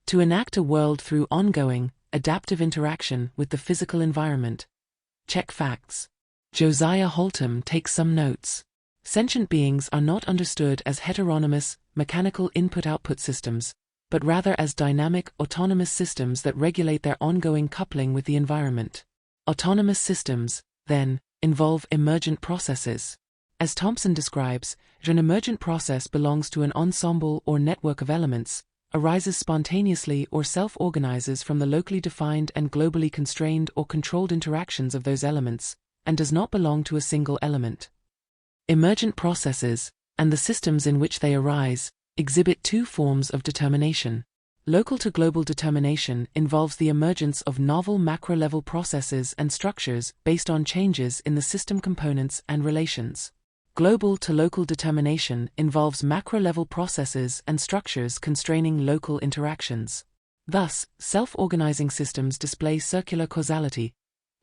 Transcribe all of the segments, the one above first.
To enact a world through ongoing, adaptive interaction with the physical environment. Check facts. Josiah Holtham takes some notes. Sentient beings are not understood as heteronomous, mechanical input-output systems, but rather as dynamic, autonomous systems that regulate their ongoing coupling with the environment. Autonomous systems, then, involve emergent processes. As Thompson describes, an emergent process belongs to an ensemble or network of elements, arises spontaneously or self-organizes from the locally defined and globally constrained or controlled interactions of those elements, and does not belong to a single element. Emergent processes, and the systems in which they arise, exhibit two forms of determination. Local to global determination involves the emergence of novel macro-level processes and structures based on changes in the system components and relations. Global to local determination involves macro-level processes and structures constraining local interactions. Thus, self-organizing systems display circular causality.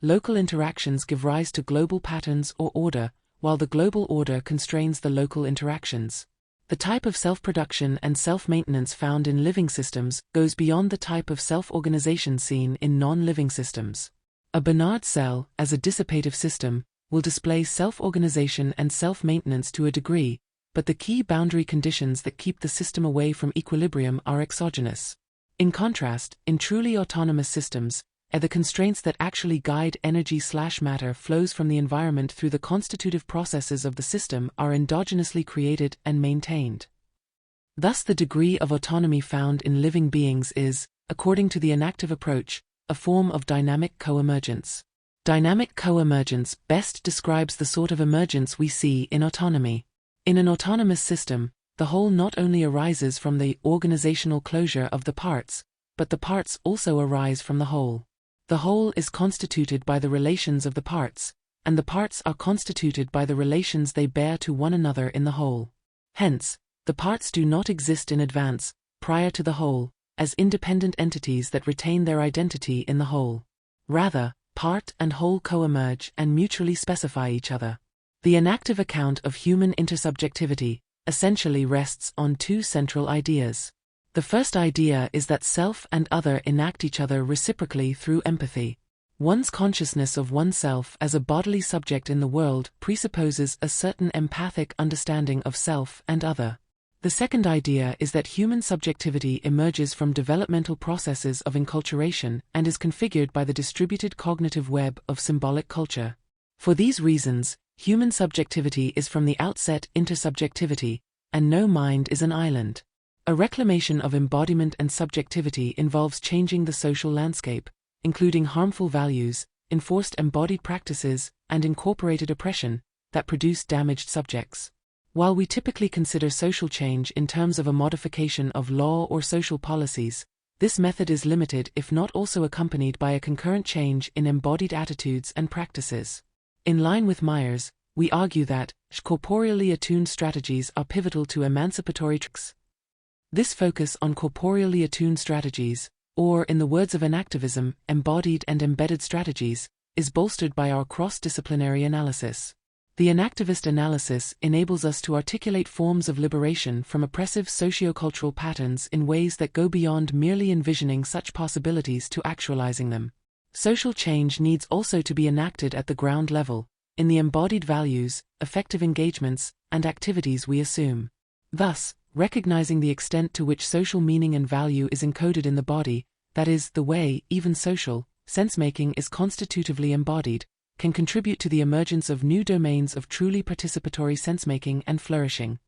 Local interactions give rise to global patterns or order, while the global order constrains the local interactions. The type of self-production and self-maintenance found in living systems goes beyond the type of self-organization seen in non-living systems. A Bernard cell, as a dissipative system, will display self-organization and self-maintenance to a degree, but the key boundary conditions that keep the system away from equilibrium are exogenous. In contrast, in truly autonomous systems, the constraints that actually guide energy/matter flows from the environment through the constitutive processes of the system are endogenously created and maintained. Thus the degree of autonomy found in living beings is, according to the enactive approach, a form of dynamic co-emergence. Dynamic co-emergence best describes the sort of emergence we see in autonomy. In an autonomous system, the whole not only arises from the organizational closure of the parts, but the parts also arise from the whole. The whole is constituted by the relations of the parts, and the parts are constituted by the relations they bear to one another in the whole. Hence, the parts do not exist in advance, prior to the whole, as independent entities that retain their identity in the whole. Rather, part and whole co-emerge and mutually specify each other. The enactive account of human intersubjectivity essentially rests on two central ideas. The first idea is that self and other enact each other reciprocally through empathy. One's consciousness of oneself as a bodily subject in the world presupposes a certain empathic understanding of self and other. The second idea is that human subjectivity emerges from developmental processes of enculturation and is configured by the distributed cognitive web of symbolic culture. For these reasons, human subjectivity is from the outset intersubjectivity, and no mind is an island. A reclamation of embodiment and subjectivity involves changing the social landscape, including harmful values, enforced embodied practices, and incorporated oppression, that produce damaged subjects. While we typically consider social change in terms of a modification of law or social policies, this method is limited if not also accompanied by a concurrent change in embodied attitudes and practices. In line with Myers, we argue that corporeally attuned strategies are pivotal to emancipatory tricks. This focus on corporeally attuned strategies, or in the words of enactivism, embodied and embedded strategies, is bolstered by our cross-disciplinary analysis. The enactivist analysis enables us to articulate forms of liberation from oppressive sociocultural patterns in ways that go beyond merely envisioning such possibilities to actualizing them. Social change needs also to be enacted at the ground level, in the embodied values, effective engagements, and activities we assume. Thus, recognizing the extent to which social meaning and value is encoded in the body, that is, the way, even social, sense-making is constitutively embodied, can contribute to the emergence of new domains of truly participatory sense-making and flourishing.